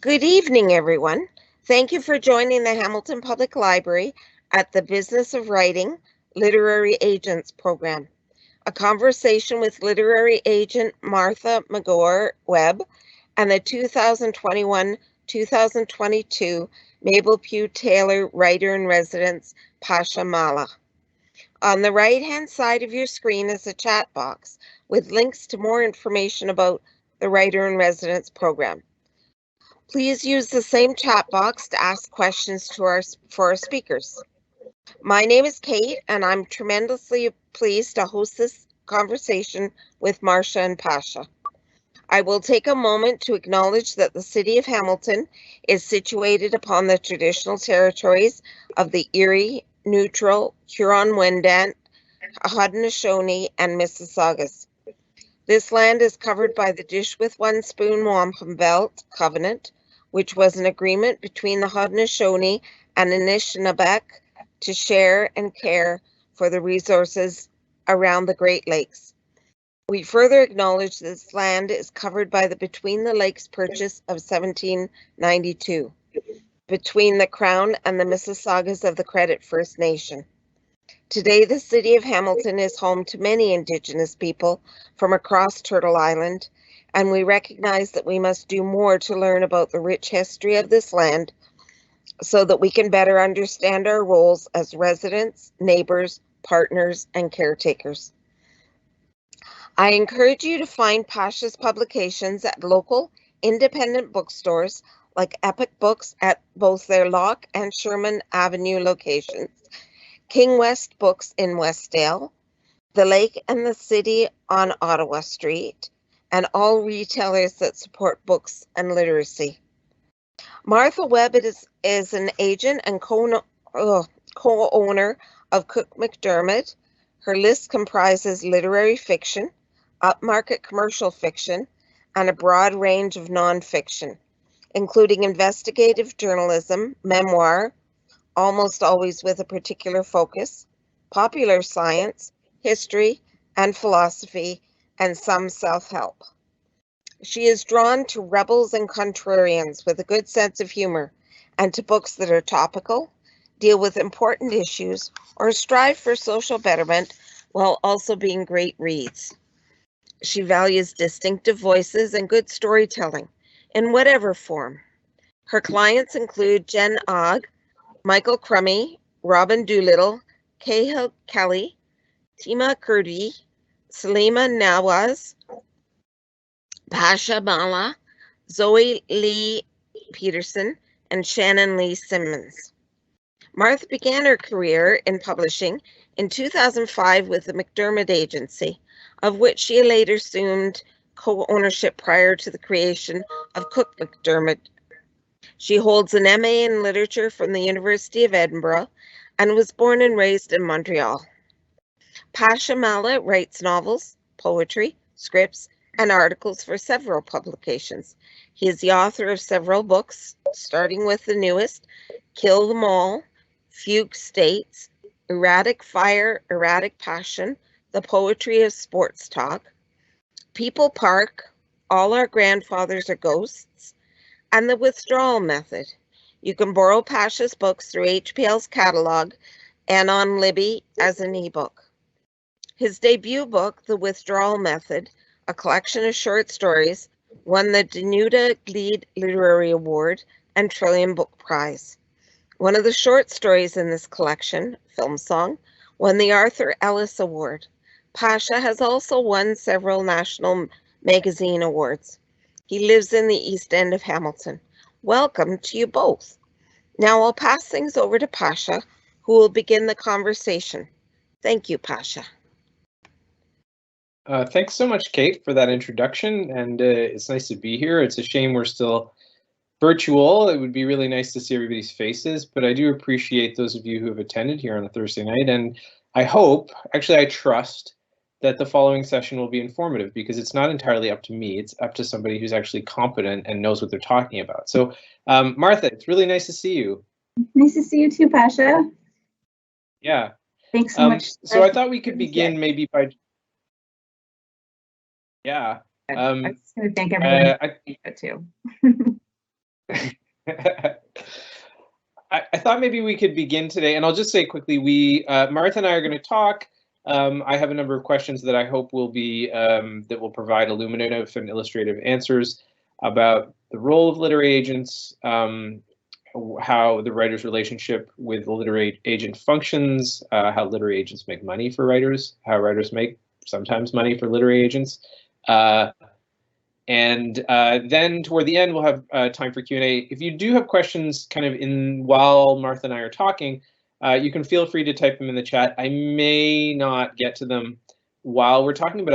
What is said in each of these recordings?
Good evening, everyone. Thank you for joining the Hamilton Public Library at the Business of Writing Literary Agents program, a conversation with literary agent Martha Magor Webb and the 2021-2022 Mabel Pugh-Taylor Writer-in-Residence Pasha Malla. On the right-hand side of your screen is a chat box with links to more information about the Writer-in-Residence program. Please use the same chat box to ask questions for our speakers. My name is Kate, and I'm tremendously pleased to host this conversation with Marcia and Pasha. I will take a moment to acknowledge that the City of Hamilton is situated upon the traditional territories of the Erie, Neutral, Huron-Wendat, Haudenosaunee, and Mississaugas. This land is covered by the Dish with One Spoon Wampum Belt Covenant, which was an agreement between the Haudenosaunee and Anishinaabe to share and care for the resources around the Great Lakes. We further acknowledge this land is covered by the Between the Lakes Purchase of 1792 between the Crown and the Mississaugas of the Credit First Nation. Today, the City of Hamilton is home to many Indigenous people from across Turtle Island, and we recognize that we must do more to learn about the rich history of this land so that we can better understand our roles as residents, neighbors, partners, and caretakers. I encourage you to find Pasha's publications at local independent bookstores like Epic Books at both their Locke and Sherman Avenue locations, King West Books in Westdale, the Lake and the City on Ottawa Street, and all retailers that support books and literacy. Martha Webb is an agent and co-owner of Cook McDermott. Her list comprises literary fiction, upmarket commercial fiction, and a broad range of nonfiction, including investigative journalism, memoir, almost always with a particular focus, popular science, history, and philosophy, and some self-help. She is drawn to rebels and contrarians with a good sense of humor and to books that are topical, deal with important issues, or strive for social betterment while also being great reads. She values distinctive voices and good storytelling in whatever form. Her clients include Jen Ogg, Michael Crummy, Robin Doolittle, Cahill Kelly, Tima Kurdi, Salima Nawaz, Pasha Malla, Zoe Lee Peterson, and Shannon Lee Simmons. Martha began her career in publishing in 2005 with the McDermott Agency, of which she later assumed co-ownership prior to the creation of Cook McDermott. She holds an MA in Literature from the University of Edinburgh and was born and raised in Montreal. Pasha Malla writes novels, poetry, scripts, and articles for several publications. He is the author of several books, starting with the newest, Kill Them All, Fugue States, Erratic Fire, Erratic Passion, The Poetry of Sports Talk, People Park, All Our Grandfathers Are Ghosts, and The Withdrawal Method. You can borrow Pasha's books through HPL's catalog and on Libby as an ebook. His debut book, The Withdrawal Method, a collection of short stories, won the Denuta Gleed Literary Award and Trillium Book Prize. One of the short stories in this collection, Film Song, won the Arthur Ellis Award. Pasha has also won several national magazine awards. He lives in the East End of Hamilton. Welcome to you both. Now I'll pass things over to Pasha, who will begin the conversation. Thank you, Pasha. Thanks so much, Kate, for that introduction, and it's nice to be here. It's a shame we're still virtual. It would be really nice to see everybody's faces, but I do appreciate those of you who have attended here on a Thursday night, and I hope, actually I trust, that the following session will be informative, because it's not entirely up to me. It's up to somebody who's actually competent and knows what they're talking about. So, Martha, it's really nice to see you. Nice to see you too, Pasha. Yeah. Thanks so much. So I thought we could begin maybe by... Yeah. I was going to thank everybody too. I thought maybe we could begin today, and I'll just say quickly, Martha and I are going to talk. I have a number of questions that I hope will be that will provide illuminative and illustrative answers about the role of literary agents, how the writer's relationship with the literary agent functions, how literary agents make money for writers, how writers make sometimes money for literary agents. And then toward the end, we'll have time for Q&A. If you do have questions kind of while Martha and I are talking, you can feel free to type them in the chat. I may not get to them while we're talking, but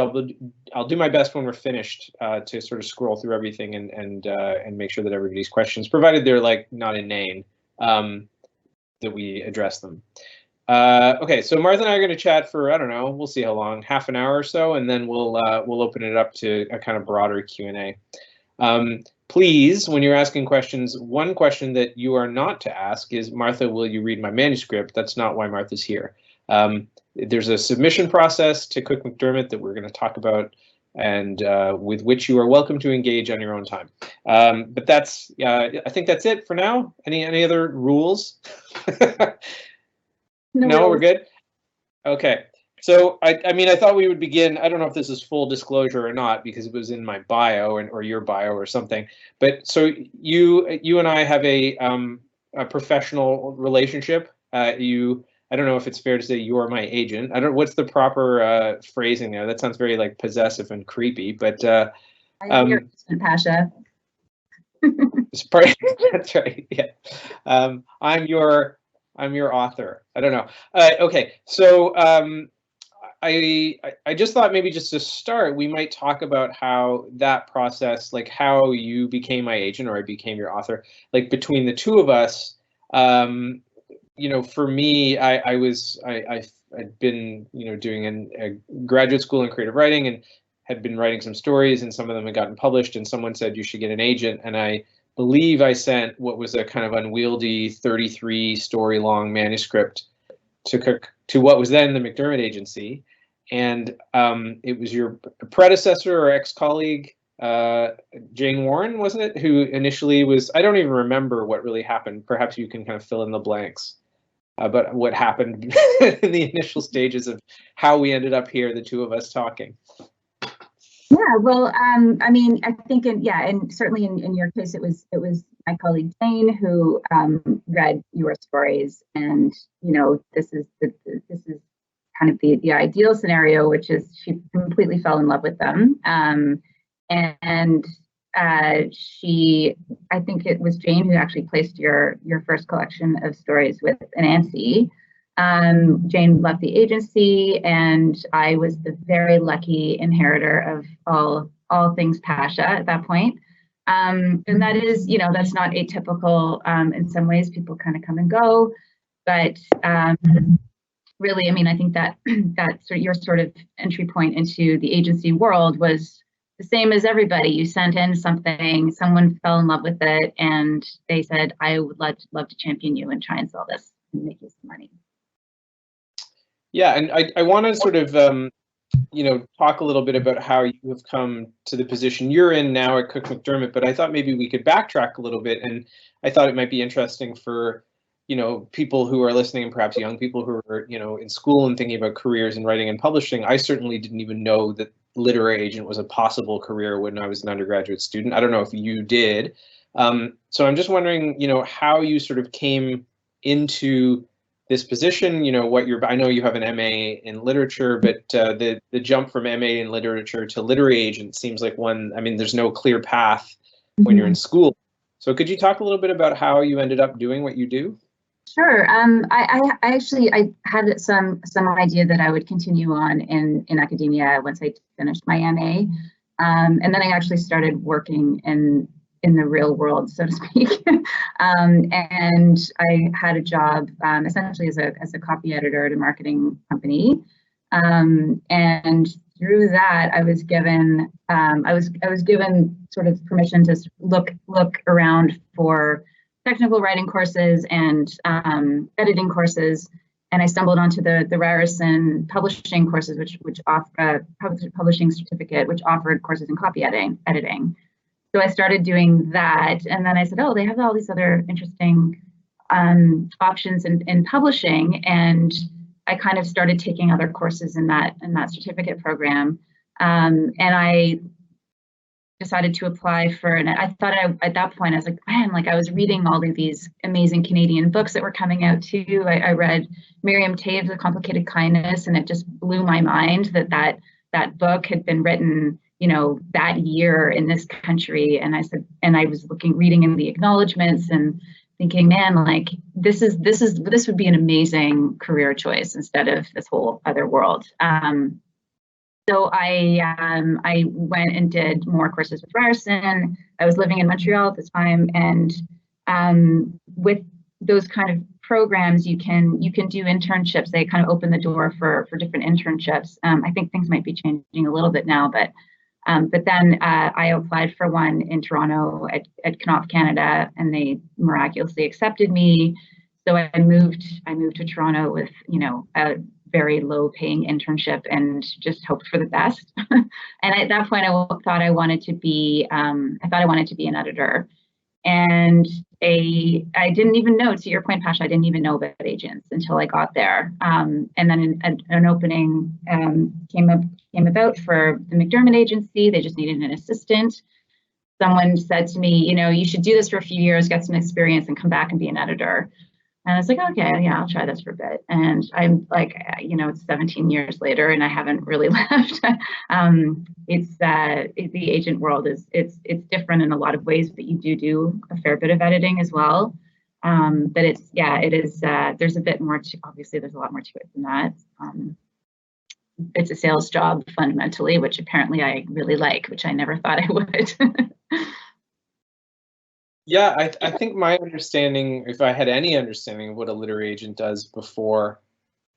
I'll do my best when we're finished to sort of scroll through everything and make sure that everybody's questions, provided they're like not inane, that we address them. Okay, so Martha and I are going to chat for, I don't know, we'll see how long, half an hour or so, and then we'll open it up to a kind of broader Q&A. Please, when you're asking questions, one question that you are not to ask is, Martha, will you read my manuscript? That's not why Martha's here. There's a submission process to Cook-McDermott that we're going to talk about, and with which you are welcome to engage on your own time. But that's, I think that's it for now. Any other rules? No, we're good? Okay. So, I mean, I thought we would begin. I don't know if this is full disclosure or not, because it was in my bio or your bio or something. But so you and I have a professional relationship. I don't know if it's fair to say you're my agent. I don't. What's the proper phrasing there? That sounds very like possessive and creepy. But I'm your assistant, Pasha. That's right. Yeah. I'm your author. I don't know. Okay, so I just thought maybe just to start, we might talk about how that process, like how you became my agent or I became your author, like between the two of us. You know, for me, I'd been, you know, doing a graduate school in creative writing and had been writing some stories, and some of them had gotten published, and someone said you should get an agent, and I believe I sent what was a kind of unwieldy 33 story long manuscript to what was then the McDermott Agency. And it was your predecessor or ex-colleague, Jane Warren, wasn't it? Who initially was, I don't even remember what really happened. Perhaps you can kind of fill in the blanks. But what happened in the initial stages of how we ended up here, the two of us talking. Yeah, well, I mean, I think, and certainly in your case, it was my colleague Jane who read your stories, and you know, this is kind of the ideal scenario, which is she completely fell in love with them, and she, I think it was Jane who actually placed your first collection of stories with Nancy. Jane left the agency, and I was the very lucky inheritor of all things Pasha at that point. And that is, you know, that's not atypical. In some ways, people kind of come and go, but really, I mean, I think that your sort of entry point into the agency world was the same as everybody. You sent in something, someone fell in love with it, and they said, "I would love to champion you and try and sell this and make you some money." Yeah, and I want to sort of, you know, talk a little bit about how you have come to the position you're in now at Cook-McDermott, but I thought maybe we could backtrack a little bit, and I thought it might be interesting for, you know, people who are listening, and perhaps young people who are, you know, in school and thinking about careers in writing and publishing. I certainly didn't even know that literary agent was a possible career when I was an undergraduate student. I don't know if you did. So I'm just wondering, you know, how you sort of came into this position, you know, I know you have an MA in literature, but the jump from MA in literature to literary agent seems like one, I mean, there's no clear path when you're in school. So could you talk a little bit about how you ended up doing what you do? Sure. I actually had some idea that I would continue on in academia once I finished my MA. And then I actually started working in the real world, so to speak. And I had a job essentially as a copy editor at a marketing company. And through that, I was given sort of permission to look around for technical writing courses and editing courses. And I stumbled onto the Ryerson publishing courses, which offer publishing certificate, which offered courses in copy editing. So I started doing that, and then I said, oh, they have all these other interesting options in publishing, and I kind of started taking other courses in that certificate program, and I decided to apply for, and I thought at that point I was like, man, like I was reading all of these amazing Canadian books that were coming out too. I read Miriam Toews' A Complicated Kindness, and it just blew my mind that book had been written, you know, that year in this country. And I said, and I was reading in the acknowledgments and thinking, man, like this would be an amazing career choice instead of this whole other world. So I went and did more courses with Ryerson. I was living in Montreal at the time, and with those kind of programs, you can do internships. They kind of open the door for different internships. I think things might be changing a little bit now, but then I applied for one in Toronto at Knopf Canada, and they miraculously accepted me. So I moved to Toronto with, you know, a very low paying internship and just hoped for the best. And at that point, I thought I wanted to be an editor. And I didn't even know, to your point, Pasha, I didn't even know about agents until I got there. And then an opening came about for the McDermott agency. They just needed an assistant. Someone said to me, you know, you should do this for a few years, get some experience, and come back and be an editor. And I was like, okay, yeah, I'll try this for a bit. And I'm like, you know, it's 17 years later and I haven't really left. The agent world it's different in a lot of ways, but you do a fair bit of editing as well. But it is, there's a bit more to, obviously there's a lot more to it than that. It's a sales job fundamentally, which apparently I really like, which I never thought I would. Yeah, I think my understanding, if I had any understanding of what a literary agent does before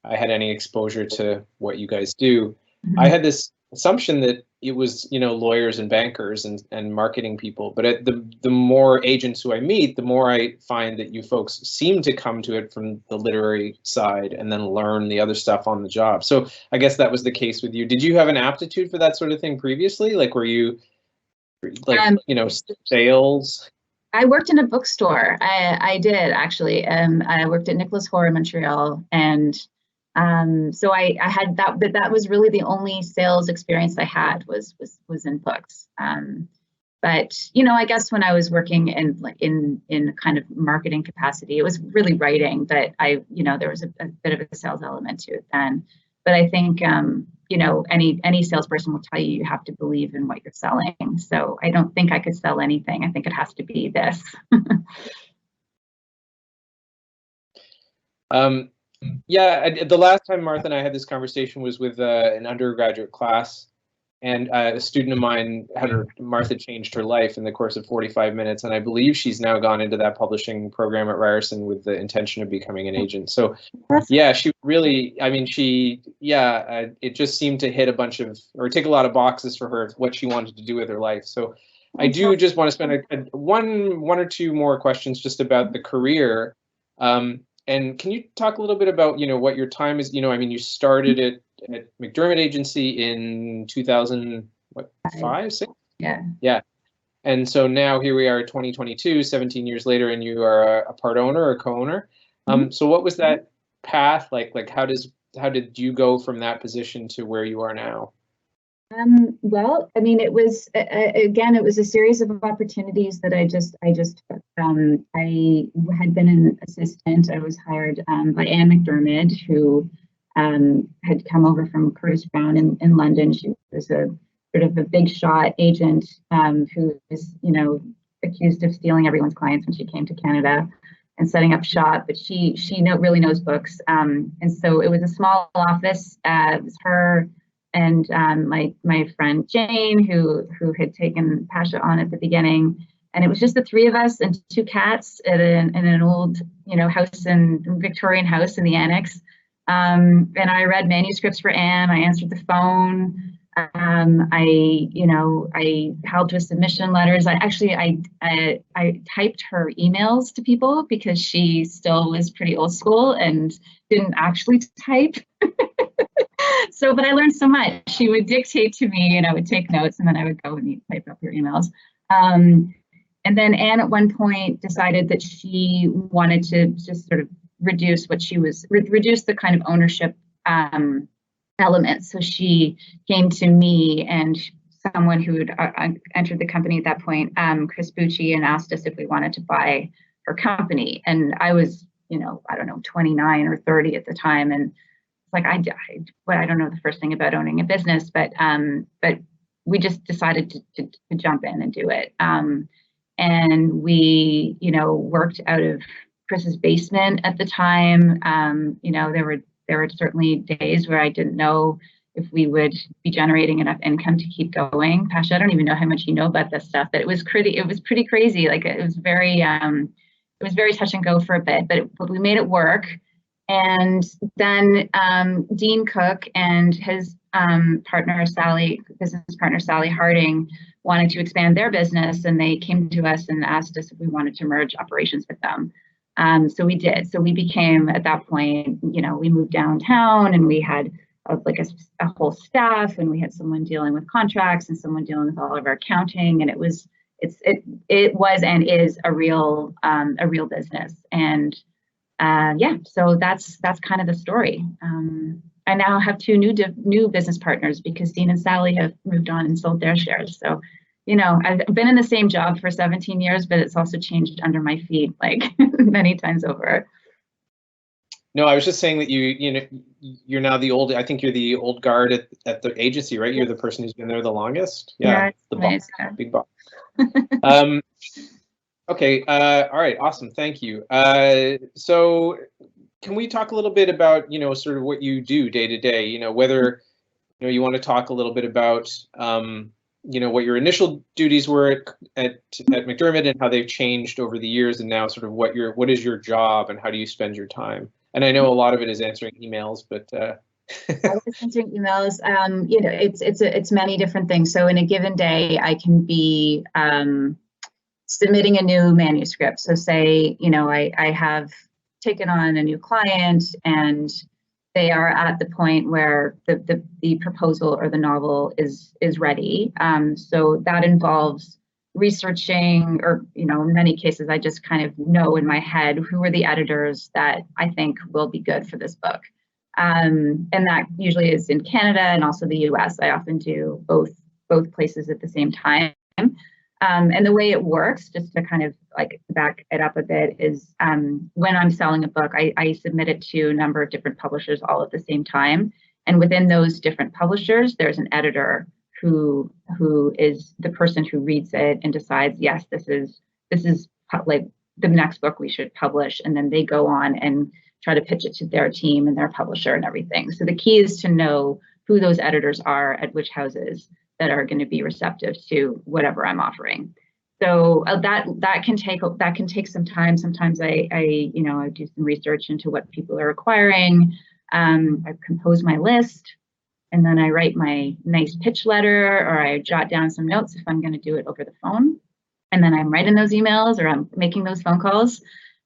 I had any exposure to what you guys do, I had this assumption that it was, you know, lawyers and bankers and marketing people. But the more agents who I meet, the more I find that you folks seem to come to it from the literary side and then learn the other stuff on the job. So I guess that was the case with you. Did you have an aptitude for that sort of thing previously? Like, were you like, you know, sales? I worked in a bookstore. I did actually. I worked at Nicholas Hoare in Montreal, and so I had that. But that was really the only sales experience I had was in books. But you know, I guess when I was working in kind of marketing capacity, it was really writing. But there was a bit of a sales element to it then. But I think you know, any salesperson will tell you you have to believe in what you're selling. So I don't think I could sell anything. I think it has to be this. Yeah, the last time Martha and I had this conversation was with an undergraduate class, and a student of mine Martha changed her life in the course of 45 minutes, and I believe she's now gone into that publishing program at Ryerson with the intention of becoming an agent. So yeah, she really, I mean, it just seemed to hit tick a lot of boxes for her, what she wanted to do with her life. So I do just want to spend one or two more questions just about the career. And can you talk a little bit about, you know, what your time is? You know, I mean, you started at McDermott Agency in 2005, 6? Yeah. Yeah. And so now here we are, 2022, 17 years later, and you are a part owner or co-owner. So what was that path like? Like, how did you go from that position to where you are now? Well, I mean, it was a series of opportunities that I took. I had been an assistant. I was hired by Anne McDermott, who had come over from Curtis Brown in London. She was a sort of a big shot agent who was, you know, accused of stealing everyone's clients when she came to Canada and setting up shop. But she really knows books, and so it was a small office. It was her and my friend Jane, who had taken Pasha on at the beginning, and it was just the three of us and two cats in an old, you know, house Victorian house in the annex. And I read manuscripts for Anne. I answered the phone. I helped with submission letters. I typed her emails to people because she still was pretty old school and didn't actually type. But I learned so much. She would dictate to me and I would take notes, and then I would go and type up her emails. And then Anne at one point decided that she wanted to just sort of reduce the kind of ownership element. So she came to me and someone who had entered the company at that point, Chris Bucci, and asked us if we wanted to buy her company. And I was, I don't know, 29 or 30 at the time. And it's like, I don't know the first thing about owning a business, but we just decided to jump in and do it. And we, worked out of Chris's basement at the time. There were certainly days where I didn't know if we would be generating enough income to keep going. Pasha, I don't even know how much you know about this stuff, but it was pretty crazy. Like it was very touch and go for a bit, but we made it work. And then Dean Cook and his business partner Sally Harding, wanted to expand their business, and they came to us and asked us if we wanted to merge operations with them. So we did. So we became, at that point, we moved downtown, and we had a whole staff, and we had someone dealing with contracts and someone dealing with all of our accounting, and it was and is a real business. And so that's kind of the story. I now have two new business partners because Dean and Sally have moved on and sold their shares. So, I've been in the same job for 17 years, but it's also changed under my feet like many times over. No, I was just saying that you're now I think you're the old guard at the agency, right? You're the person who's been there the longest. Yeah, the boss, big boss. Okay. All right. Awesome. Thank you. So can we talk a little bit about, sort of what you do day to day, whether, you want to talk a little bit about, what your initial duties were at McDermott and how they've changed over the years, and now sort of what is your job and how do you spend your time? And I know a lot of it is answering emails, but answering emails, it's many different things. So in a given day, I can be submitting a new manuscript. So say, I have taken on a new client and they are at the point where the proposal or the novel is ready. So that involves researching, or, in many cases, I just kind of know in my head who are the editors that I think will be good for this book. And that usually is in Canada and also the US. I often do both places at the same time. And the way it works, just to kind of like back it up a bit, is when I'm selling a book, I submit it to a number of different publishers all at the same time. And within those different publishers, there's an editor who is the person who reads it and decides, yes, this is like the next book we should publish. And then they go on and try to pitch it to their team and their publisher and everything. So the key is to know who those editors are at which houses that are going to be receptive to whatever I'm offering. So that can take some time. Sometimes I do some research into what people are acquiring. I compose my list, and then I write my nice pitch letter, or I jot down some notes if I'm going to do it over the phone. And then I'm writing those emails, or I'm making those phone calls.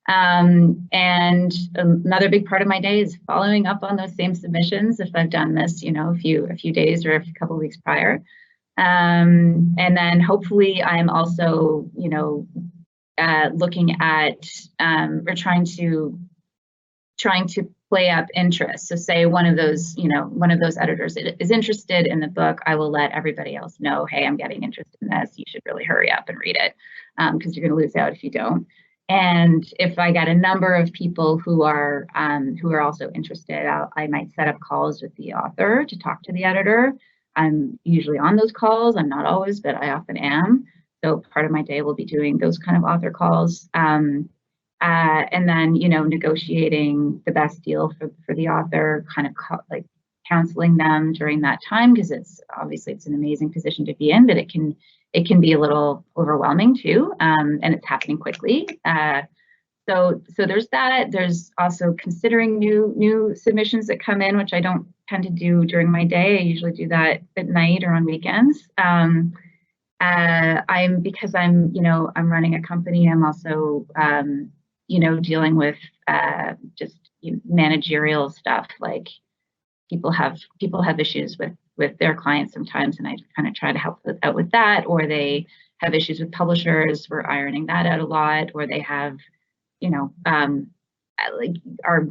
And another big part of my day is following up on those same submissions if I've done this, a few days or a couple of weeks prior. And then hopefully I'm also, looking at or trying to play up interest. So say one of those editors is interested in the book, I will let everybody else know, hey, I'm getting interested in this. You should really hurry up and read it, because you're going to lose out if you don't. And if I get a number of people who are also interested, I might set up calls with the author to talk to the editor. I'm usually on those calls. I'm not always, but I often am. So part of my day will be doing those kind of author calls. And then, negotiating the best deal for the author, kind of like counseling them during that time, because it's an amazing position to be in, but it can be a little overwhelming too, and it's happening quickly. So there's that. There's also considering new submissions that come in, which I don't tend to do during my day. I usually do that at night or on weekends. Because I'm running a company. I'm also dealing with just managerial stuff. Like people have issues with their clients sometimes, and I kind of try to help out with that, or they have issues with publishers, we're ironing that out a lot, or they have, you know, like our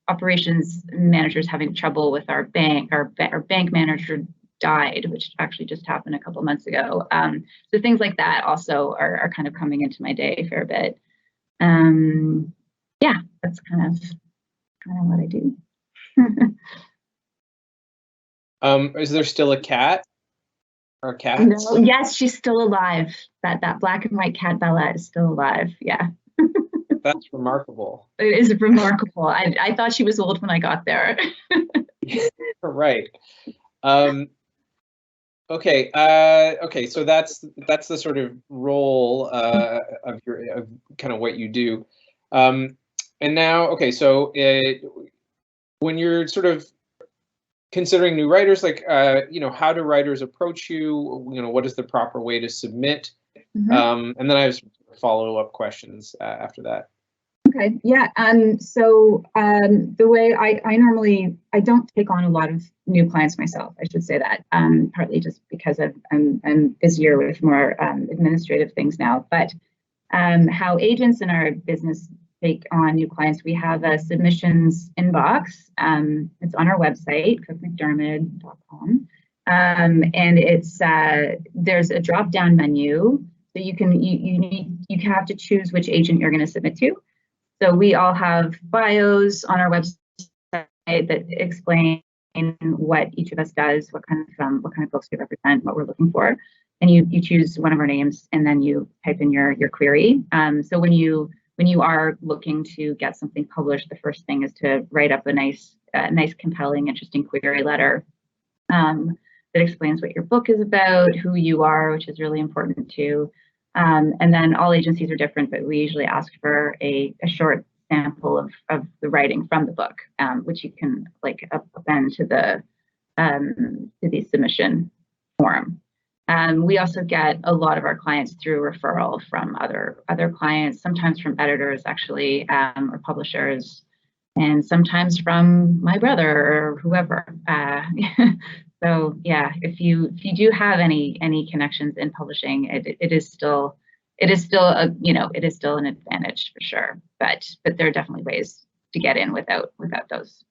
operations managers having trouble with our bank. Our bank manager died, which actually just happened a couple months ago. So things like that also are kind of coming into my day a fair bit. Yeah, that's kind of what I do. Is there still a cat or cat? No, yes, she's still alive. That black and white cat Bella is still alive. Yeah. That's remarkable. It is remarkable. I thought she was old when I got there. Right. Okay. Okay. So that's the sort of role of kind of what you do. And now, okay. So when you're sort of considering new writers, like you know, how do writers approach you? You know, what is the proper way to submit? And then I have some follow-up questions after that. Okay, yeah. So the way I normally, I don't take on a lot of new clients myself, I should say that, partly just because I'm busier with more administrative things now. But how agents in our business take on new clients, we have a submissions inbox. It's on our website, cookmcdermott.com. And it's there's a drop-down menu, so you have to choose which agent you're going to submit to. So we all have bios on our website that explain what each of us does, what kind of books we represent, what we're looking for, and you choose one of our names and then you type in your query. So when you are looking to get something published, the first thing is to write up a nice, compelling, interesting query letter that explains what your book is about, who you are, which is really important too. And then all agencies are different, but we usually ask for a short sample of the writing from the book, which you can like append to the submission form. We also get a lot of our clients through referral from other clients, sometimes from editors actually, or publishers, and sometimes from my brother or whoever. So yeah, if you do have any connections in publishing, it is still an advantage for sure. But there are definitely ways to get in without those.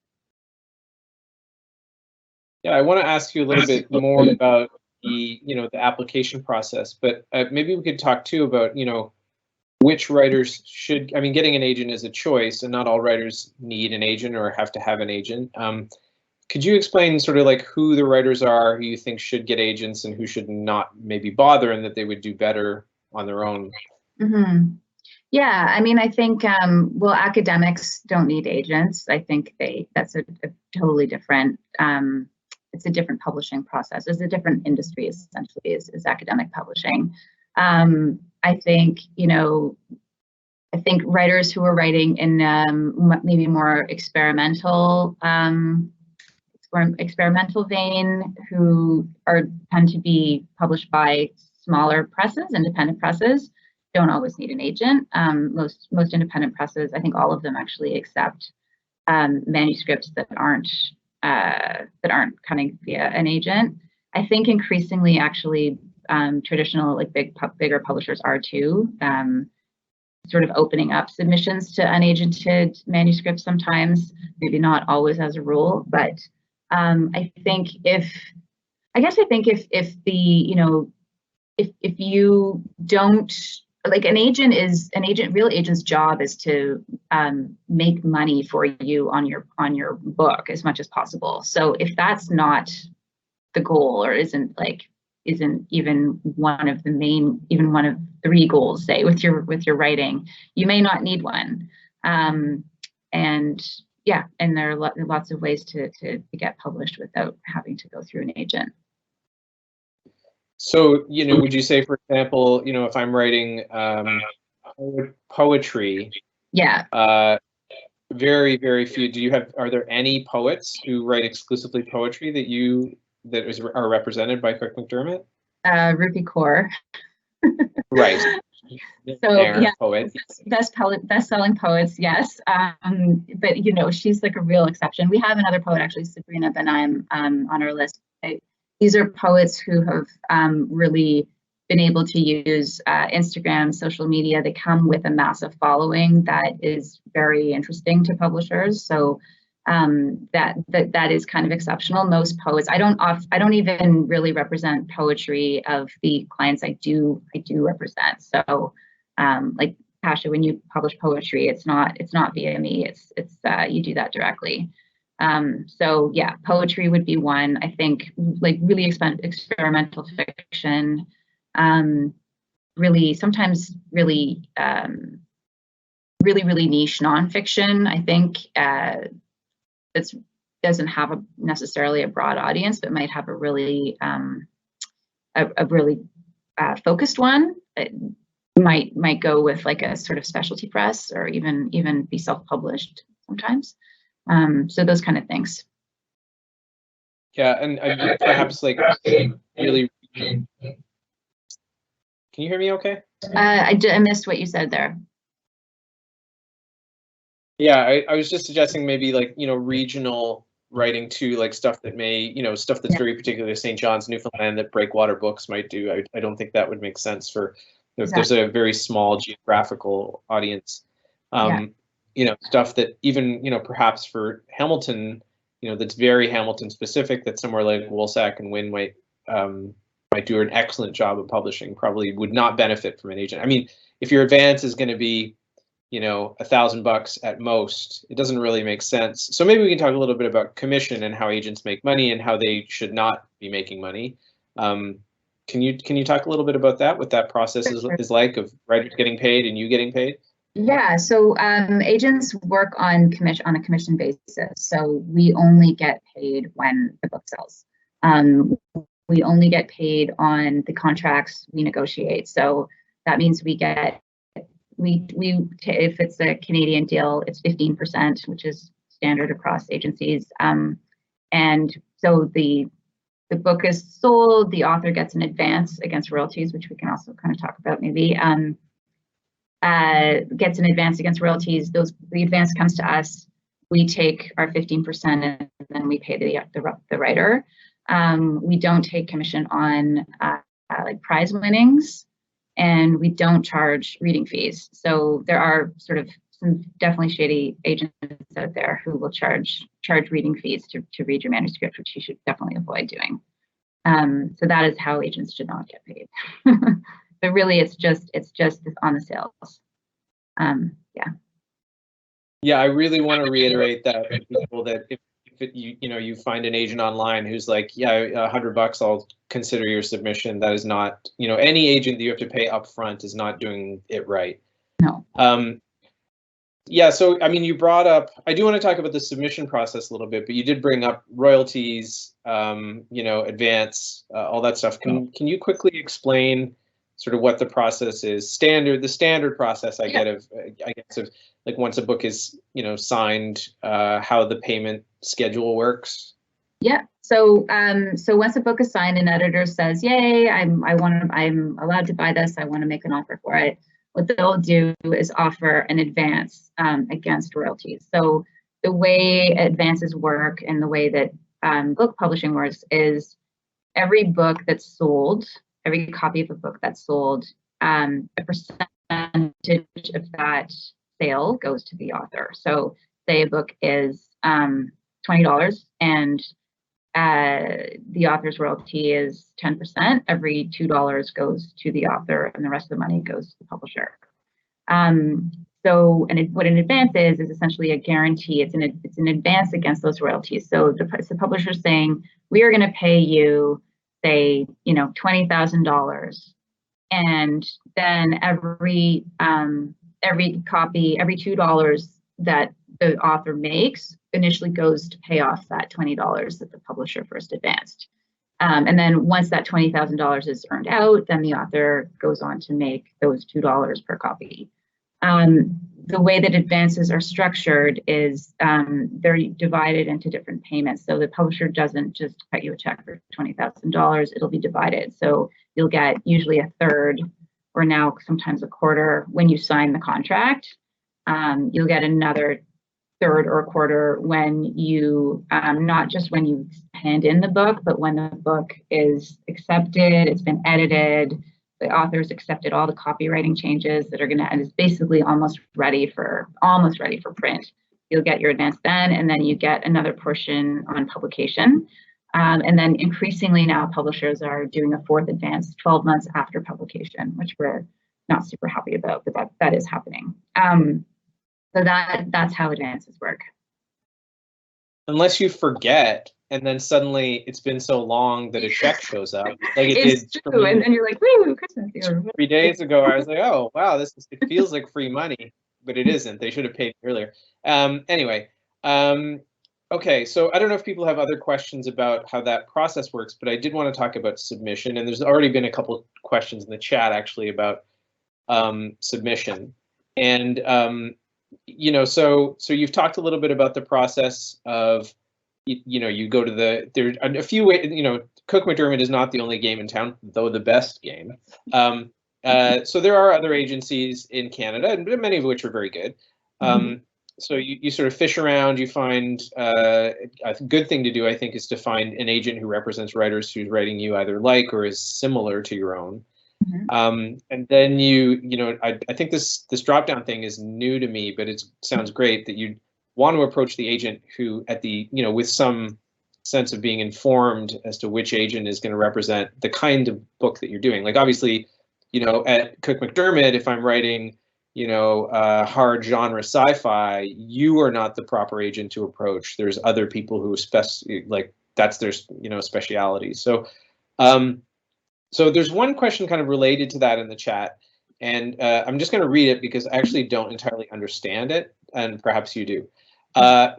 Yeah, I want to ask you a little bit more about the application process, but maybe we could talk too about which writers should. I mean, getting an agent is a choice, and not all writers need an agent or have to have an agent. Could you explain sort of like who the writers are who you think should get agents and who should not maybe bother, and that they would do better on their own? Yeah, I mean, I think, well, academics don't need agents. I think that's a totally different, it's a different publishing process. It's a different industry, essentially, is academic publishing. I think, writers who are writing in maybe more experimental vein, who tend to be published by smaller presses, independent presses, don't always need an agent. Most independent presses, I think all of them actually accept manuscripts that aren't coming via an agent. I think increasingly, actually, traditional like bigger publishers are too, sort of opening up submissions to unagented manuscripts sometimes, maybe not always as a rule, but I think if you don't, like, real agent's job is to make money for you on your book as much as possible. So if that's not the goal, or isn't even one of the 3 goals, say, with your writing, you may not need one. And yeah, and there are lots of ways to get published without having to go through an agent. So, would you say, for example, if I'm writing poetry, yeah, very, very few. Are there any poets who write exclusively poetry that are represented by Cook McDermott? Rupi Kaur. Right. So yeah, poet. best-selling poets, yes. But she's like a real exception. We have another poet, actually, Sabrina Benaim, on our list. These are poets who have really been able to use Instagram, social media. They come with a massive following that is very interesting to publishers. So that is kind of exceptional. Most poets, I don't even really represent poetry of the clients I do represent. So like Pasha, when you publish poetry, it's not via me. It's you do that directly. So yeah, poetry would be one. I think like really experimental fiction, really sometimes really really niche nonfiction. I think that doesn't have necessarily a broad audience, but might have a really focused one. It might go with like a sort of specialty press, or even be self-published sometimes. So those kind of things. Yeah, and perhaps like really. Can you hear me okay? I missed what you said there. Yeah, I was just suggesting maybe like, regional writing too, like stuff that may, stuff that's very particular to St. John's, Newfoundland, that Breakwater Books might do. I don't think that would make sense for if there's a very small geographical audience. Stuff that even, perhaps for Hamilton, that's very Hamilton specific, that somewhere like Woolsack and Wynne might do an excellent job of publishing, probably would not benefit from an agent. I mean, if your advance is going to be, $1,000 at most, it doesn't really make sense. So maybe we can talk a little bit about commission and how agents make money and how they should not be making money. Can you talk a little bit about that, what that process is like, of writers getting paid and you getting paid? Yeah, so agents work on a commission basis. So we only get paid when the book sells. We only get paid on the contracts we negotiate. So that means we get if it's a Canadian deal, it's 15%, which is standard across agencies. And so the book is sold, the author gets an advance against royalties, which we can also kind of talk about maybe. Gets an advance against royalties. The advance comes to us. We take our 15% and then we pay the writer. We don't take commission on like prize winnings, and we don't charge reading fees. So there are sort of some definitely shady agents out there who will charge reading fees to read your manuscript, which you should definitely avoid doing. So that is how agents should not get paid. But really, it's just on the sales. Yeah, I really want to reiterate that to people, that if you find an agent online who's like, yeah, $100, I'll consider your submission. That is not, any agent that you have to pay up front is not doing it right. No. Yeah, so I mean, you brought up, I do want to talk about the submission process a little bit, but you did bring up royalties, advance, all that stuff. Can you quickly explain sort of what the process is? The standard process I guess of like once a book is, signed, how the payment schedule works? Yeah. So once a book is signed, an editor says, "Yay, I'm allowed to buy this. I want to make an offer for it." What they'll do is offer an advance against royalties. So the way advances work and the way that book publishing works is every book that's sold, every copy of a book that's sold, a percentage of that sale goes to the author. So say a book is $20 and the author's royalty is 10%, every $2 goes to the author and the rest of the money goes to the publisher. What an advance is essentially a guarantee. It's an advance against those royalties. So the publisher's saying, we are going to pay you, say, $20,000, and then every copy, every $2 that the author makes initially goes to pay off that $20 that the publisher first advanced. And then once that $20,000 is earned out, then the author goes on to make those $2 per copy. The way that advances are structured is they're divided into different payments. So the publisher doesn't just cut you a check for $20,000, it'll be divided. So you'll get usually a third, or now sometimes a quarter when you sign the contract. You'll get another third or a quarter when you, not just when you hand in the book, but when the book is accepted, it's been edited, the author's accepted all the copywriting changes that are going to, and is basically almost ready for print. You'll get your advance then, and then you get another portion on publication. And then increasingly now publishers are doing a fourth advance 12 months after publication, which we're not super happy about, but that is happening. So that's how advances work. Unless you forget, and then suddenly it's been so long that a check shows up, like it it's did. True, and then you're like, woo, Christmas. 3 days ago, I was like, oh wow, it feels like free money, but it isn't. They should have paid earlier. Anyway, okay, so I don't know if people have other questions about how that process works, but I did want to talk about submission, and there's already been a couple questions in the chat actually about submission, and you know, so you've talked a little bit about the process of, you know, you go to there are a few ways, you know, Cook McDermott is not the only game in town, though the best game. So there are other agencies in Canada, and many of which are very good. So you sort of fish around, you find a good thing to do, I think, is to find an agent who represents writers whose writing you either like or is similar to your own. And then you know, I think this drop down thing is new to me, but it sounds great that you want to approach the agent who you know, with some sense of being informed as to which agent is going to represent the kind of book that you're doing. Like obviously, you know, at Cook McDermott, if I'm writing, you know, hard genre sci-fi, you are not the proper agent to approach. There's other people who like that's their, you know, speciality. So so there's one question kind of related to that in the chat, and I'm just going to read it because I actually don't entirely understand it, and perhaps you do.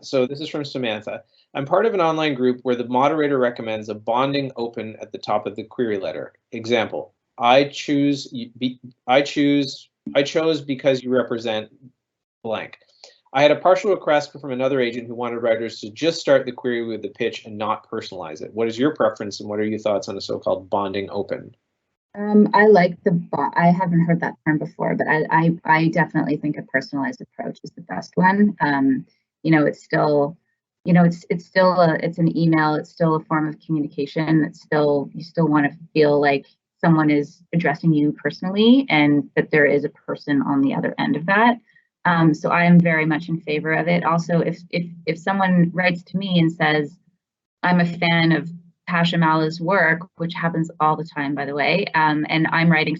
So this is from Samantha. I'm part of an online group where the moderator recommends a bonding open at the top of the query letter. Example, I chose because you represent blank. I had a partial request from another agent who wanted writers to just start the query with the pitch and not personalize it. What is your preference, and what are your thoughts on a so-called bonding open? I like I haven't heard that term before, but I definitely think a personalized approach is the best one. You know, it's still, you know, it's an email. It's still a form of communication. You still want to feel like someone is addressing you personally, and that there is a person on the other end of that. So I am very much in favor of it. Also, if someone writes to me and says, I'm a fan of Pasha Malla's work, which happens all the time, by the way, and I'm writing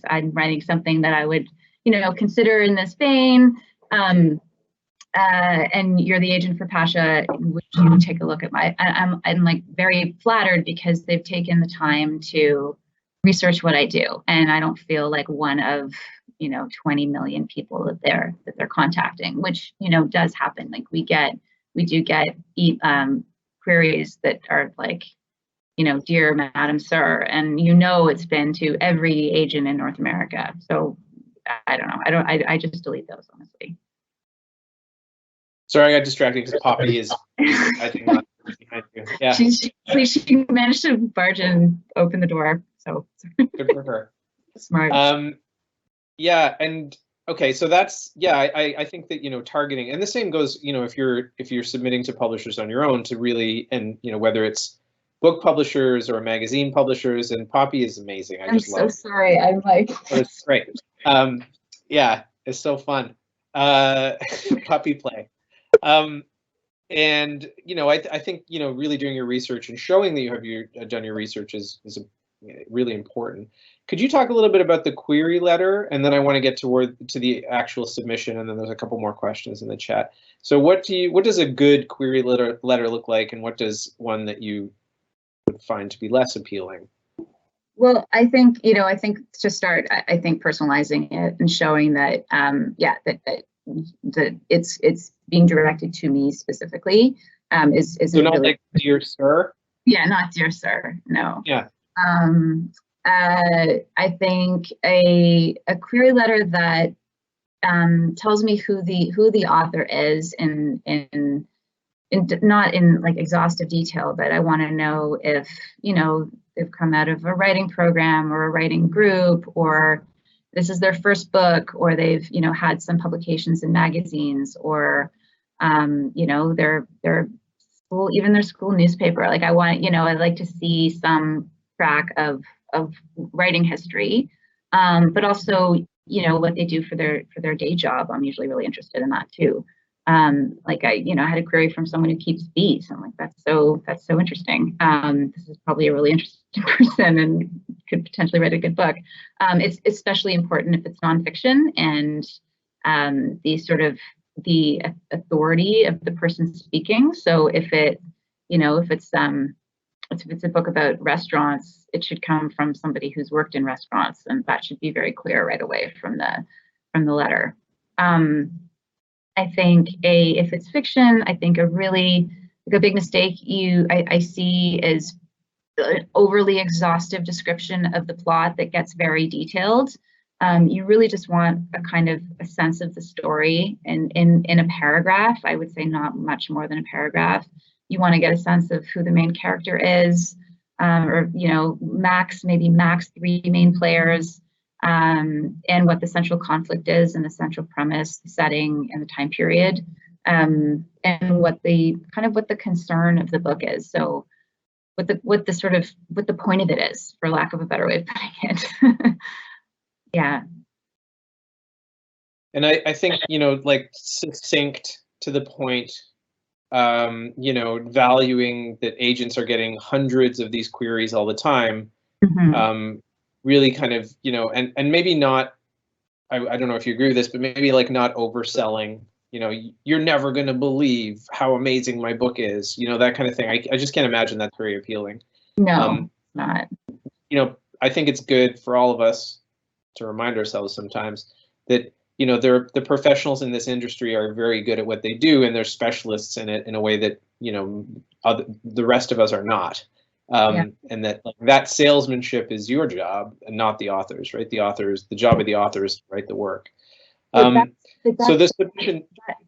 something that I would, you know, consider in this vein, and you're the agent for Pasha, would you take a look at I'm like very flattered because they've taken the time to research what I do, and I don't feel like one of, you know, 20 million people that they're contacting, which, you know, does happen. Like we do get queries that are like, you know, dear Madam Sir, and you know it's been to every agent in North America. So I don't know. I just delete those, honestly. Sorry, I got distracted because Poppy is I think not behind you. Yeah. She managed to barge in and open the door. So good for her. Smart. Yeah, and okay, so that's, yeah, I think that, you know, targeting, and the same goes, you know, if you're submitting to publishers on your own to really, and you know, whether it's book publishers or magazine publishers, and Poppy is amazing. I'm just so sorry. I'm like, oh, it's great. Yeah, it's so fun. Puppy play. And you know, I think, you know, really doing your research and showing that you have done your research is really important. Could you talk a little bit about the query letter, and then I want to get to the actual submission, and then there's a couple more questions in the chat. So what does a good query letter look like, and what does one that you would find to be less appealing? Well, I think, you know, to start, I think personalizing it and showing that, yeah, that it's being directed to me specifically is so not really, like dear sir. Yeah, not dear sir. No. Yeah. I think a query letter that tells me who the author is in not in like exhaustive detail, but I want to know if, you know, they've come out of a writing program or a writing group, or this is their first book, or they've, you know, had some publications in magazines, or you know, their school, even their school newspaper. Like I'd like to see some track of writing history. but also, what they do for their day job. I'm usually really interested in that too. Like I had a query from someone who keeps bees. I'm like, that's so interesting. This is probably a really interesting person and could potentially write a good book. It's especially important if it's nonfiction and the authority of the person speaking. So if it's a book about restaurants, it should come from somebody who's worked in restaurants, and that should be very clear right away from the letter. I think if it's fiction, I think a big mistake I see is an overly exhaustive description of the plot that gets very detailed. You really just want a kind of a sense of the story in a paragraph. I would say not much more than a paragraph. You want to get a sense of who the main character is, or max 3 main players, and what the central conflict is, and the central premise, the setting, and the time period, and what the concern of the book is. So what the point of it is, for lack of a better way of putting it. Yeah. And I think, like succinct, to the point, valuing that agents are getting hundreds of these queries all the time, really kind of, and maybe not, I don't know if you agree with this, but maybe like not overselling, you're never going to believe how amazing my book is, that kind of thing. I just can't imagine that's very appealing. No, not. I think it's good for all of us to remind ourselves sometimes that, the professionals in this industry are very good at what they do, and they're specialists in it in a way that, the rest of us are not. And that salesmanship is your job and not the author's, right? The job of the author is to write the work. So this submission.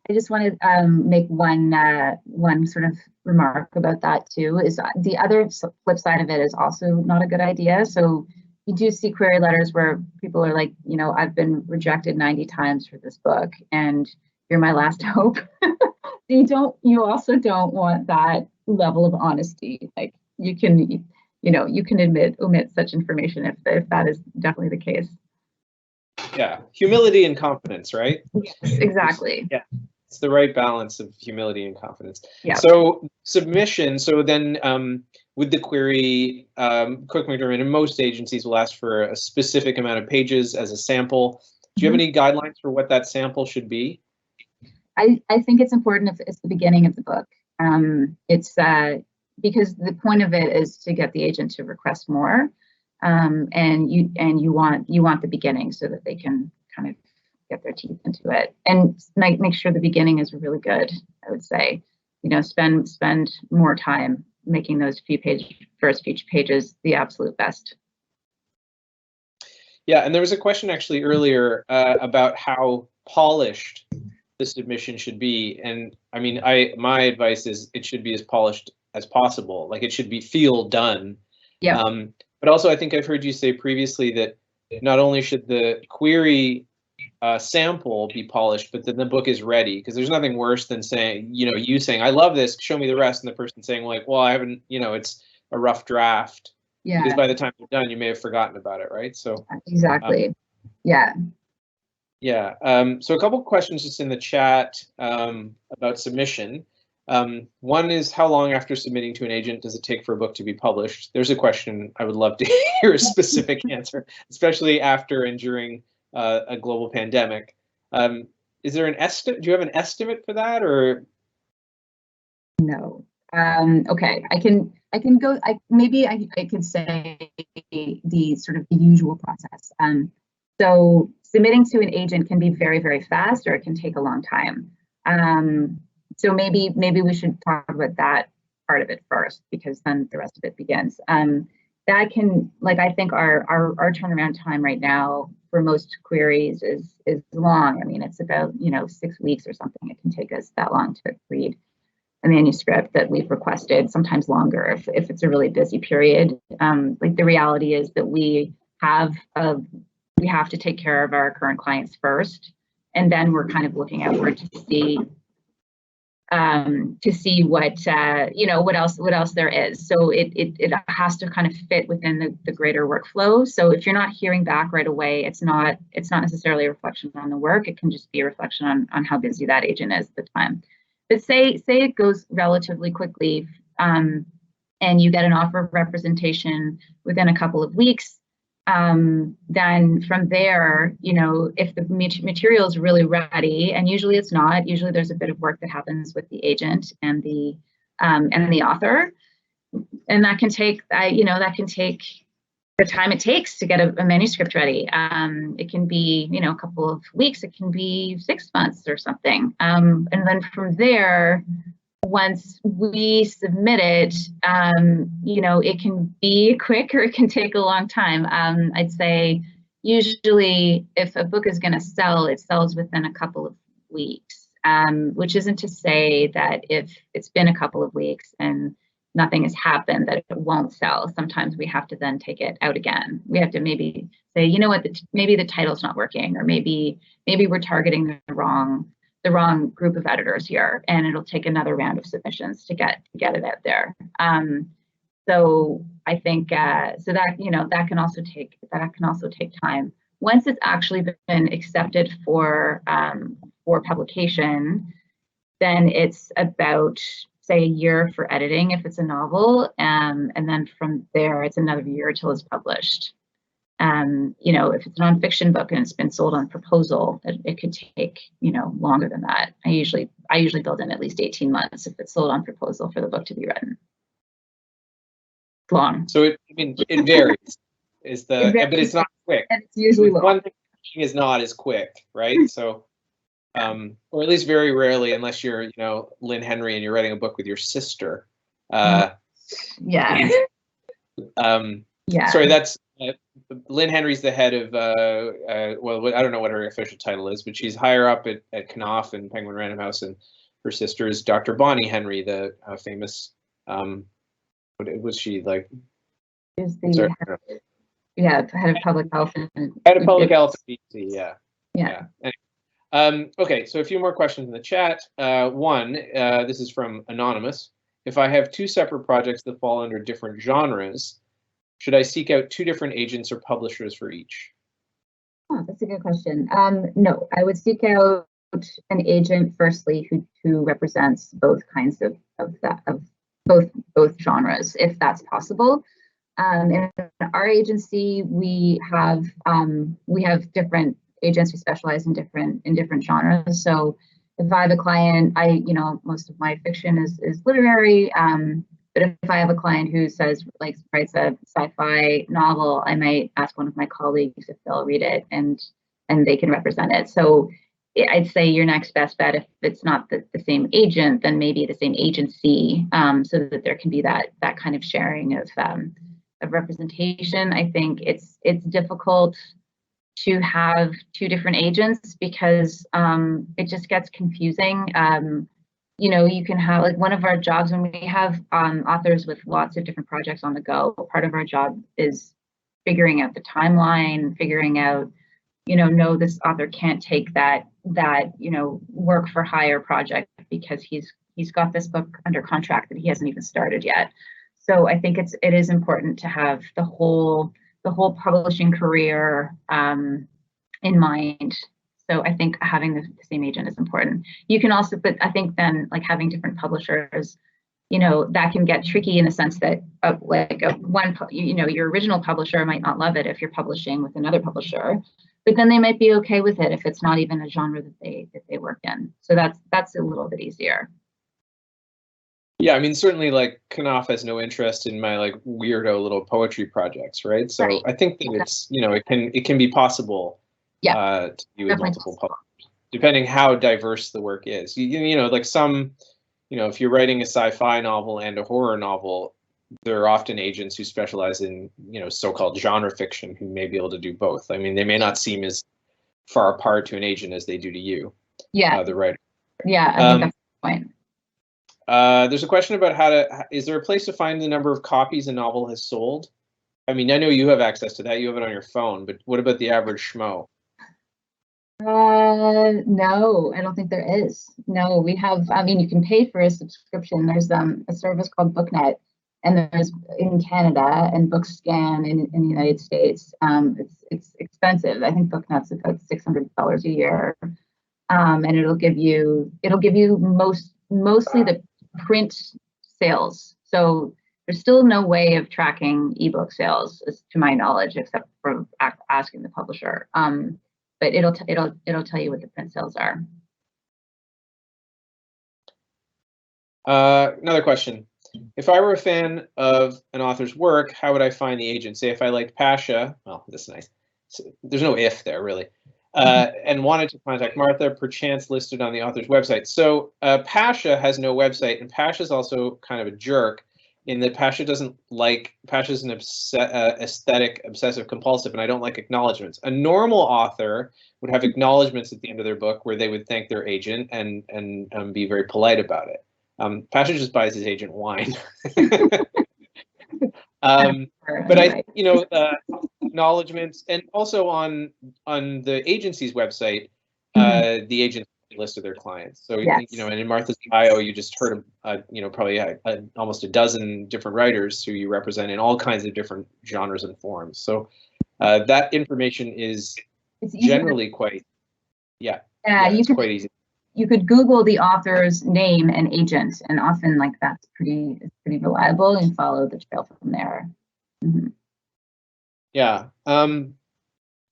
I just want to make one sort of remark about that too, is the other flip side of it is also not a good idea. So you do see query letters where people are like, I've been rejected 90 times for this book and you're my last hope. You also don't want that level of honesty. Like you can omit such information if that is definitely the case. Yeah, humility and confidence, right? Yes, exactly. Yeah, it's the right balance of humility and confidence. Yeah. So submission. So then, with the query, Cook McDermott and most agencies will ask for a specific amount of pages as a sample. Do you have any guidelines for what that sample should be? I think it's important if it's the beginning of the book. It's because the point of it is to get the agent to request more. And you want the beginning so that they can kind of get their teeth into it, and make sure the beginning is really good. I would say, spend more time making those first few pages the absolute best. Yeah, and there was a question actually earlier about how polished the submission should be, and I mean, my advice is it should be as polished as possible. Like it should feel done. Yeah. But also, I think I've heard you say previously that not only should the query sample be polished, but then the book is ready. Because there's nothing worse than saying, you saying, I love this, show me the rest. And the person saying like, well, I haven't, it's a rough draft. Yeah. Because by the time you're done, you may have forgotten about it, right? So exactly. Yeah. Yeah. So a couple of questions just in the chat about submission. One is, how long after submitting to an agent does it take for a book to be published? There's a question I would love to hear a specific answer, especially after and during a global pandemic. Is there an estimate? Do you have an estimate for that, or? No. Okay, I can go. Maybe I could say the sort of the usual process. So submitting to an agent can be very, very fast, or it can take a long time. So maybe we should talk about that part of it first, because then the rest of it begins. That can, I think our turnaround time right now for most queries is long. I mean, it's about 6 weeks or something. It can take us that long to read a manuscript that we've requested, sometimes longer if it's a really busy period. The reality is that we have to take care of our current clients first, and then we're kind of looking outward to see to see what what else there is. So it has to kind of fit within the greater workflow. So if you're not hearing back right away, it's not necessarily a reflection on the work. It can just be a reflection on how busy that agent is at the time. But say it goes relatively quickly, and you get an offer of representation within a couple of weeks. Then from there, if the material is really ready, and usually it's not, usually there's a bit of work that happens with the agent and the author, and that can take the time it takes to get a manuscript ready. It can be a couple of weeks, it can be 6 months or something, and then from there, once we submit it, it can be quick or it can take a long time. I'd say usually if a book is going to sell, it sells within a couple of weeks, which isn't to say that if it's been a couple of weeks and nothing has happened, that it won't sell. Sometimes we have to then take it out again. We have to maybe say, maybe the title's not working, or maybe we're targeting the wrong group of editors here, and it'll take another round of submissions to get it out there. So I think so that can also take time. Once it's actually been accepted for publication, then it's about, say, a year for editing if it's a novel, and then from there it's another year till it's published. If it's a nonfiction book and it's been sold on proposal, it could take, longer than that. I usually build in at least 18 months if it's sold on proposal for the book to be written. It's long. So it varies. But it's not quick. And it's usually long. One thing is not as quick, right? So, or at least very rarely, unless you're, Lynn Henry and you're writing a book with your sister. Yeah. Yeah. Sorry, that's Lynn Henry's the head of, well, I don't know what her official title is, but she's higher up at Knopf and Penguin Random House, and her sister is Dr. Bonnie Henry, the famous, what was she like? Is the head of public health. Head of public health at BC, yeah. Anyway. Okay, so a few more questions in the chat. One, this is from Anonymous. If I have two separate projects that fall under different genres, should I seek out two different agents or publishers for each? Oh, that's a good question. No, I would seek out an agent firstly who represents both kinds of both genres, if that's possible. In our agency, we have different agents who specialize in different genres. So if I have a client, most of my fiction is literary. But if I have a client who writes a sci-fi novel, I might ask one of my colleagues if they'll read it and they can represent it. So I'd say your next best bet, if it's not the same agent, then maybe the same agency, so that there can be that kind of sharing of representation. I think it's difficult to have two different agents because it just gets confusing. You can have, one of our jobs when we have authors with lots of different projects on the go, part of our job is figuring out the timeline, figuring out, no, this author can't take that work for hire project because he's got this book under contract that he hasn't even started yet. So I think it is important to have the whole publishing career in mind. So I think having the same agent is important. You can also, but I think then having different publishers, that can get tricky in the sense that your original publisher might not love it if you're publishing with another publisher, but then they might be okay with it if it's not even a genre that they work in. So that's a little bit easier. Yeah, I mean, certainly Knopf has no interest in my weirdo little poetry projects, right? So right. I think that it's, it can be possible. To do with multiple publishers, depending how diverse the work is. If you're writing a sci-fi novel and a horror novel, there are often agents who specialize in, so-called genre fiction who may be able to do both. I mean, they may not seem as far apart to an agent as they do to you, the writer. Yeah, I think that's the point. There's a question about is there a place to find the number of copies a novel has sold? I mean, I know you have access to that. You have it on your phone, but what about the average schmo? No, I don't think there is. No, we have, I mean, you can pay for a subscription. There's a service called BookNet, and there's in Canada and BookScan in the United States. It's expensive. I think BookNet's about $600 a year. And it'll give you mostly the print sales. So there's still no way of tracking ebook sales, to my knowledge, except for asking the publisher. But it'll tell you what the print sales are. Another question. If I were a fan of an author's work, how would I find the agent? Say if I liked Pasha, well, this is nice. So there's no if there, really. And wanted to contact Martha, perchance listed on the author's website. So Pasha has no website, and Pasha's also kind of a jerk in that Pasha's an aesthetic obsessive compulsive, and I don't like acknowledgements. A normal author would have acknowledgements at the end of their book where they would thank their agent and be very polite about it. Pasha just buys his agent wine. But acknowledgements, and also on the agency's website, the agent list of their clients. So yes. And in Martha's bio, you just heard probably almost a dozen different writers who you represent in all kinds of different genres and forms. So that information is generally quite it's quite easy. You could Google the author's name and agent, and often that's pretty reliable, and follow the trail from there. Mm-hmm. Yeah.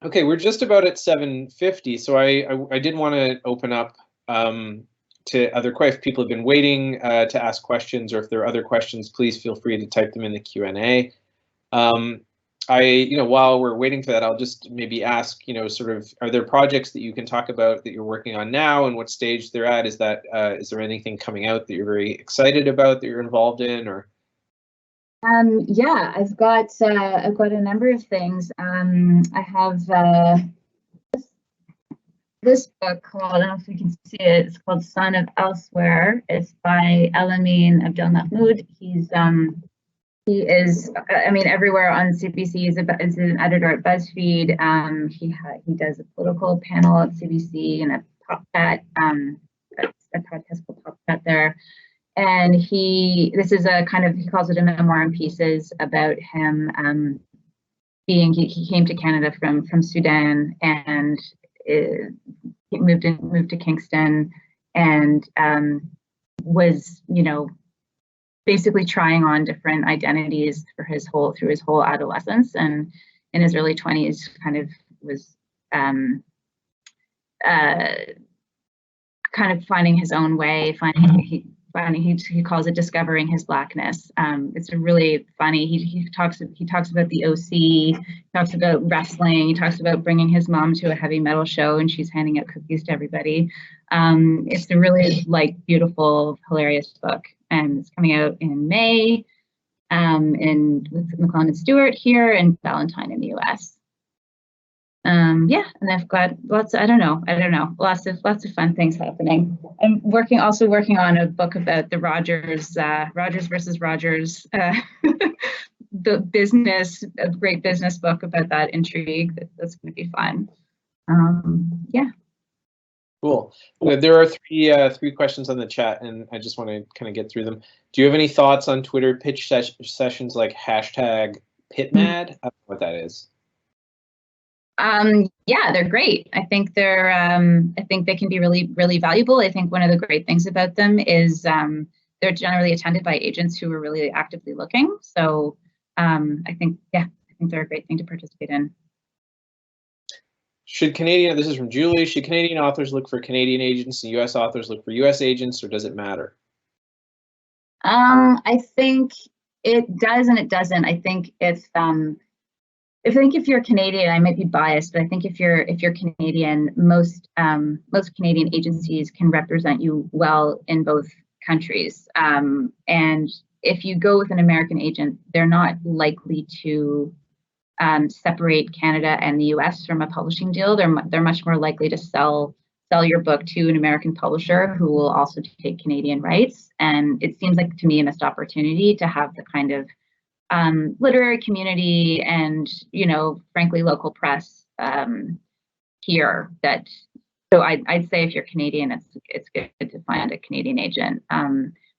Okay, we're just about at 7:50, so I did want to open up to other questions. If people have been waiting to ask questions, or if there are other questions, please feel free to type them in the Q&A. While we're waiting for that, I'll just maybe ask, sort of, are there projects that you can talk about that you're working on now, and what stage they're at? Is there anything coming out that you're very excited about that you're involved in, or? Yeah, I've got a number of things. I have this book called, I don't know if you can see it, it's called Son of Elsewhere. It's by Elamin Abdel Mahmoud. He is, everywhere on CBC. He's an editor at BuzzFeed. He does a political panel at CBC and a pop chat, a podcast called Pop Chat there. And this is he calls it a memoir in pieces about him he came to Canada from Sudan, and he moved to Kingston, and was, basically trying on different identities through his whole adolescence, and in his early 20s kind of was kind of finding his own way, he calls it discovering his Blackness. It's a really funny, he talks about the OC, he talks about wrestling, he talks about bringing his mom to a heavy metal show and she's handing out cookies to everybody. It's a really beautiful, hilarious book, and it's coming out in May, with McClellan & Stewart here, and Valentine in the US. And I've got lots of fun things happening. I'm also working on a book about the Rogers versus Rogers, the business, a great business book about that intrigue. That's going to be fun. Cool. There are three questions on the chat, and I just want to kind of get through them. Do you have any thoughts on Twitter pitch sessions like #PitMad? I don't know what that is. Yeah, they're great. I think they can be really, really valuable. I think one of the great things about them is they're generally attended by agents who are really actively looking. So I think they're a great thing to participate in. This is from Julie, should Canadian authors look for Canadian agents and US authors look for US agents, or does it matter? I think it does and it doesn't. I think if you're Canadian, I might be biased, but I think if you're Canadian, most Canadian agencies can represent you well in both countries. And if you go with an American agent, they're not likely to separate Canada and the US from a publishing deal. They're much more likely to sell your book to an American publisher who will also take Canadian rights. And it seems like, to me, a missed opportunity to have the kind of literary community and, frankly, local press here that So I'd say if you're Canadian, it's good to find a Canadian agent.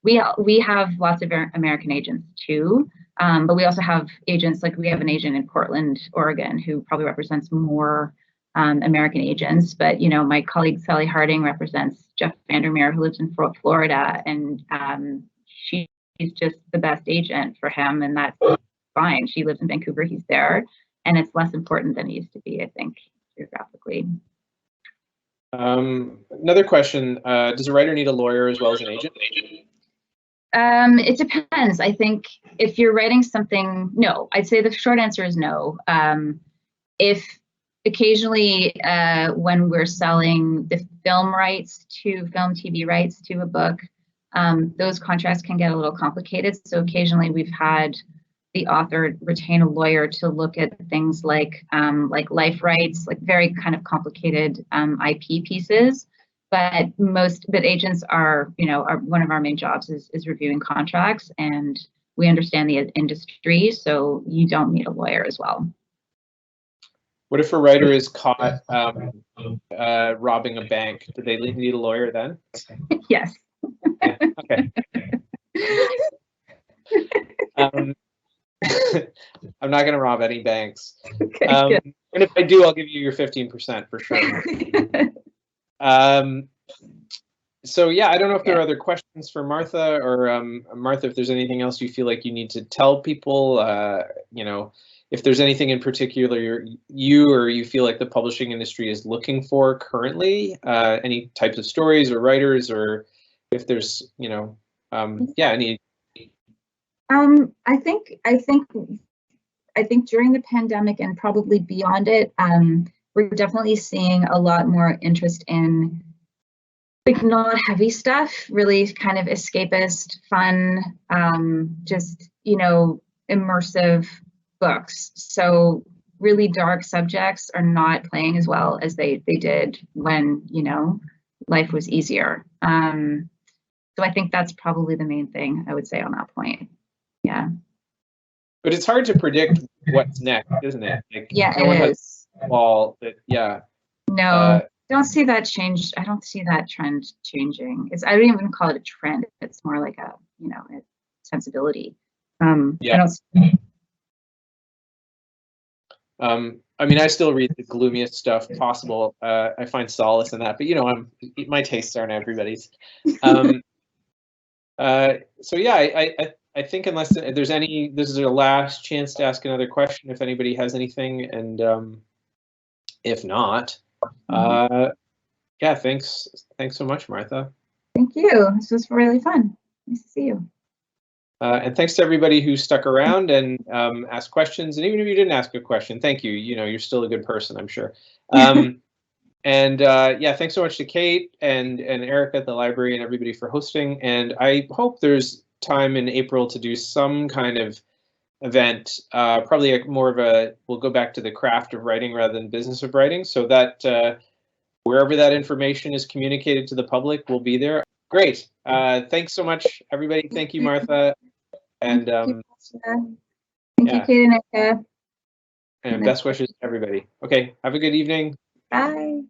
We have lots of American agents too, but we also have agents, like we have an agent in Portland, Oregon, who probably represents more American agents. But you know, my colleague Sally Harding represents Jeff Vandermeer, who lives in Florida, and she's just the best agent for him, and that's fine. She lives in Vancouver, he's there, and it's less important than it used to be, I think, geographically. Another question, does a writer need a lawyer as well as an agent? It depends. I think if you're writing something, no. I'd say the short answer is no. If occasionally when we're selling the film TV rights to a book, those contracts can get a little complicated. So occasionally we've had the author retain a lawyer to look at things like life rights, like very kind of complicated IP pieces. But agents are, one of our main jobs is reviewing contracts, and we understand the industry, so you don't need a lawyer as well. What if a writer is caught robbing a bank? Do they need a lawyer then? Yes. Yeah, okay. I'm not going to rob any banks. Okay, and if I do, I'll give you your 15% for sure. So yeah, I don't know if there are other questions for Martha, or Martha, if there's anything else you feel like you need to tell people, if there's anything in particular you feel like the publishing industry is looking for currently, any types of stories or writers, or if there's, any. I think during the pandemic and probably beyond it, we're definitely seeing a lot more interest in like not heavy stuff, really kind of escapist, fun, just, immersive books. So really dark subjects are not playing as well as they did when, life was easier. So I think that's probably the main thing I would say on that point. Yeah. But it's hard to predict what's next, isn't it? Like, yeah, no one it has is. a ball that, yeah. No, don't see that change. I don't see that trend changing. I don't even call it a trend. It's more like a, a sensibility. Yeah. I mean, I still read the gloomiest stuff possible. I find solace in that, but my tastes aren't everybody's. So yeah, I think unless there's this is our last chance to ask another question if anybody has anything, and if not, yeah, thanks so much, Martha. Thank you. This was really fun. Nice to see you. And thanks to everybody who stuck around and asked questions, and even if you didn't ask a question, thank you. You're still a good person, I'm sure. And yeah, thanks so much to Kate and Erica at the library and everybody for hosting. And I hope there's time in April to do some kind of event, probably more of we'll go back to the craft of writing rather than business of writing, so that wherever that information is communicated to the public, we'll be there. Great. Thanks so much, everybody. Thank you, Martha. And thank you, Kate and Erica. And best wishes to everybody. Okay, have a good evening. Bye.